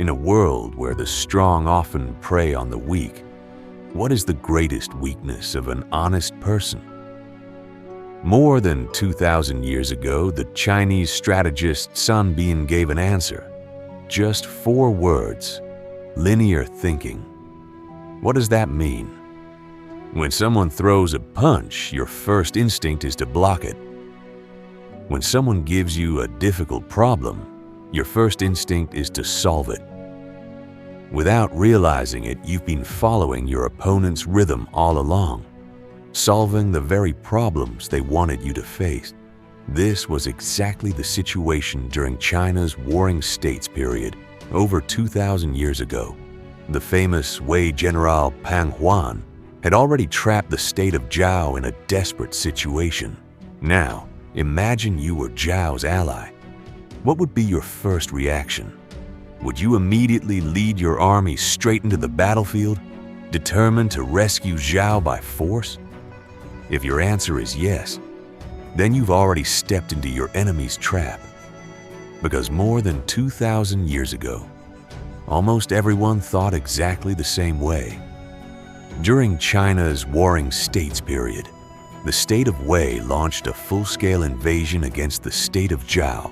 In a world where the strong often prey on the weak, what is the greatest weakness of an honest person? More than 2,000 years ago, the Chinese strategist Sun Bin gave an answer. Just 4 words: linear thinking. What does that mean? When someone throws a punch, your first instinct is to block it. When someone gives you a difficult problem, your first instinct is to solve it. Without realizing it, you've been following your opponent's rhythm all along, solving the very problems they wanted you to face. This was exactly the situation during China's Warring States period over 2,000 years ago. The famous Wei general Pang Huan had already trapped the state of Zhao in a desperate situation. Now, imagine you were Zhao's ally. What would be your first reaction? Would you immediately lead your army straight into the battlefield, determined to rescue Zhao by force? If your answer is yes, then you've already stepped into your enemy's trap. Because more than 2,000 years ago, almost everyone thought exactly the same way. During China's Warring States period, the state of Wei launched a full-scale invasion against the state of Zhao.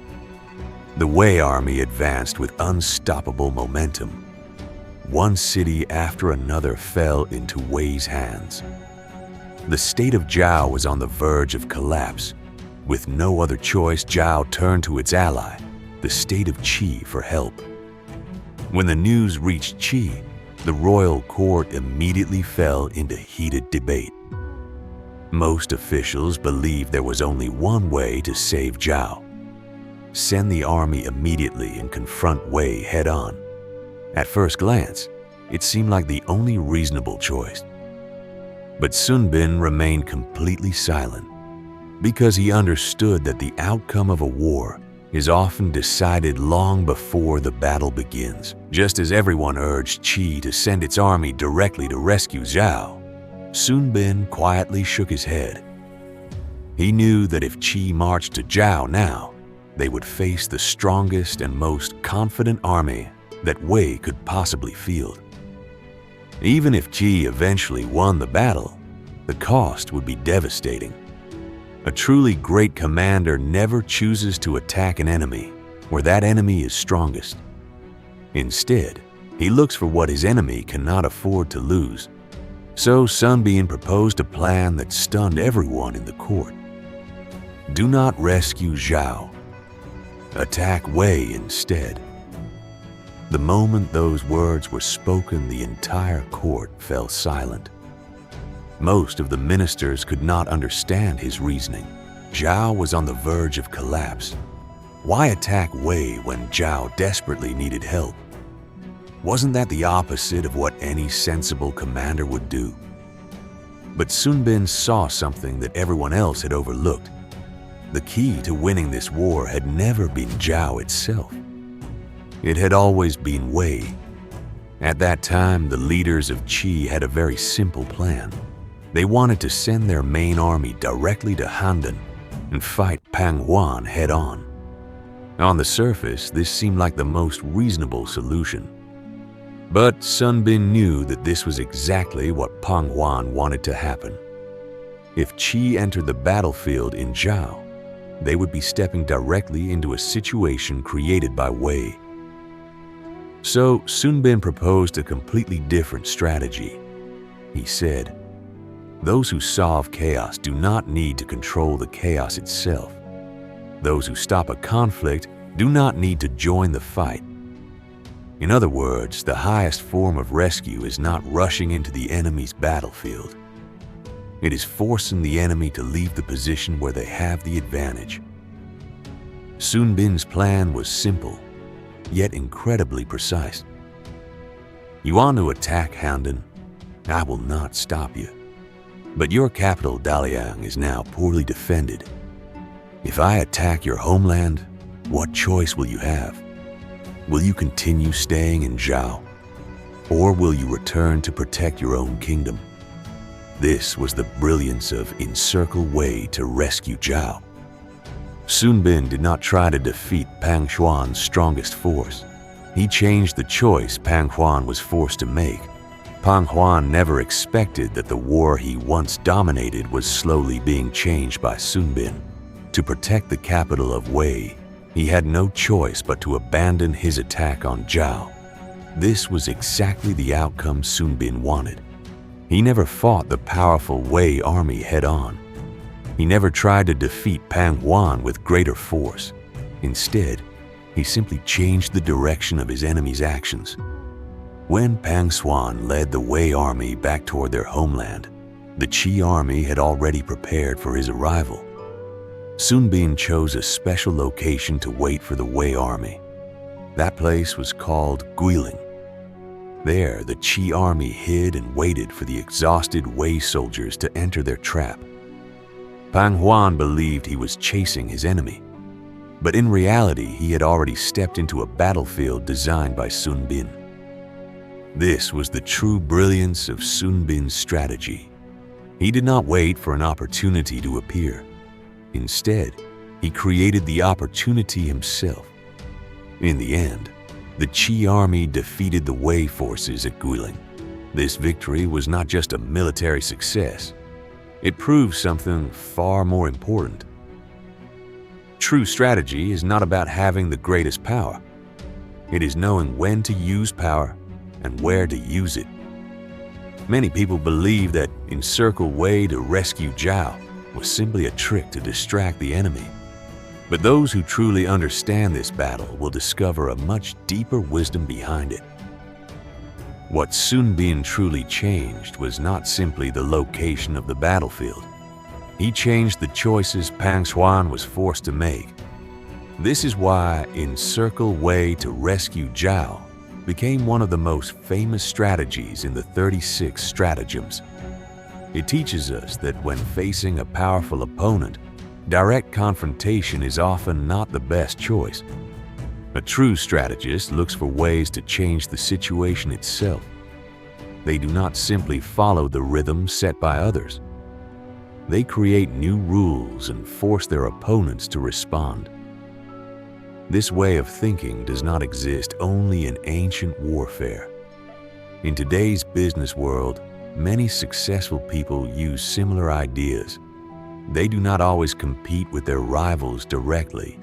The Wei army advanced with unstoppable momentum. One city after another fell into Wei's hands. The state of Zhao was on the verge of collapse. With no other choice, Zhao turned to its ally, the state of Qi, for help. When the news reached Qi, the royal court immediately fell into heated debate. Most officials believed there was only one way to save Zhao: send the army immediately and confront Wei head-on. At first glance, it seemed like the only reasonable choice. But Sun Bin remained completely silent because he understood that the outcome of a war is often decided long before the battle begins. Just as everyone urged Qi to send its army directly to rescue Zhao, Sun Bin quietly shook his head. He knew that if Qi marched to Zhao now, they would face the strongest and most confident army that Wei could possibly field. Even if Qi eventually won the battle, the cost would be devastating. A truly great commander never chooses to attack an enemy where that enemy is strongest. Instead, he looks for what his enemy cannot afford to lose. So Sun Bin proposed a plan that stunned everyone in the court. Do not rescue Zhao. Attack Wei instead. The moment those words were spoken, the entire court fell silent. Most of the ministers could not understand his reasoning. Zhao was on the verge of collapse. Why attack Wei when Zhao desperately needed help? Wasn't that the opposite of what any sensible commander would do? But Sun Bin saw something that everyone else had overlooked. The key to winning this war had never been Zhao itself. It had always been Wei. At that time, the leaders of Qi had a very simple plan. They wanted to send their main army directly to Handan and fight Pang Huan head-on. On the surface, this seemed like the most reasonable solution. But Sun Bin knew that this was exactly what Pang Huan wanted to happen. If Qi entered the battlefield in Zhao, they would be stepping directly into a situation created by Wei. So Sun Bin proposed a completely different strategy. He said, "Those who solve chaos do not need to control the chaos itself. Those who stop a conflict do not need to join the fight." In other words, the highest form of rescue is not rushing into the enemy's battlefield. It is forcing the enemy to leave the position where they have the advantage. Sun Bin's plan was simple, yet incredibly precise. You want to attack Handan? I will not stop you. But your capital, Dalian, is now poorly defended. If I attack your homeland, what choice will you have? Will you continue staying in Zhao? Or will you return to protect your own kingdom? This was the brilliance of Encircle Wei to rescue Zhao. Sun Bin did not try to defeat Pang Xuan's strongest force. He changed the choice Pang Huan was forced to make. Pang Huan never expected that the war he once dominated was slowly being changed by Sun Bin. To protect the capital of Wei, he had no choice but to abandon his attack on Zhao. This was exactly the outcome Sun Bin wanted. He never fought the powerful Wei army head-on. He never tried to defeat Pang Huan with greater force. Instead, he simply changed the direction of his enemy's actions. When Pang Xuan led the Wei army back toward their homeland, the Qi army had already prepared for his arrival. Sun Bin chose a special location to wait for the Wei army. That place was called Guiling. There, the Qi army hid and waited for the exhausted Wei soldiers to enter their trap. Pang Huan believed he was chasing his enemy, but in reality, he had already stepped into a battlefield designed by Sun Bin. This was the true brilliance of Sun Bin's strategy. He did not wait for an opportunity to appear. Instead, he created the opportunity himself. In the end, the Qi army defeated the Wei forces at Guiling. This victory was not just a military success. It proved something far more important. True strategy is not about having the greatest power. It is knowing when to use power and where to use it. Many people believe that Encircle Wei to rescue Zhao was simply a trick to distract the enemy. But those who truly understand this battle will discover a much deeper wisdom behind it. What Sun Bin truly changed was not simply the location of the battlefield. He changed the choices Pang Xuan was forced to make. This is why Encircle Wei to rescue Zhao became one of the most famous strategies in the 36 Stratagems. It teaches us that when facing a powerful opponent, direct confrontation is often not the best choice. A true strategist looks for ways to change the situation itself. They do not simply follow the rhythm set by others. They create new rules and force their opponents to respond. This way of thinking does not exist only in ancient warfare. In today's business world, many successful people use similar ideas. They do not always compete with their rivals directly.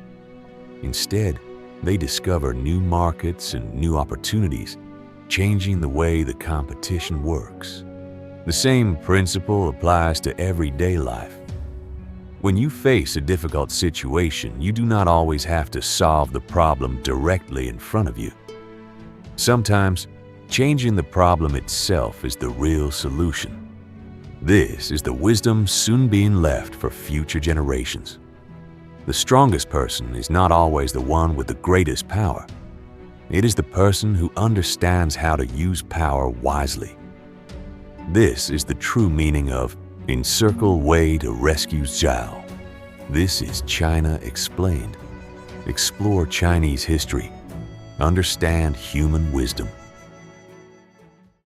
Instead, they discover new markets and new opportunities, changing the way the competition works. The same principle applies to everyday life. When you face a difficult situation, you do not always have to solve the problem directly in front of you. Sometimes, changing the problem itself is the real solution. This is the wisdom Sun Bin left for future generations. The strongest person is not always the one with the greatest power. It is the person who understands how to use power wisely. This is the true meaning of Encircle Wei to rescue Zhao. This is China Explained. Explore Chinese history. Understand human wisdom.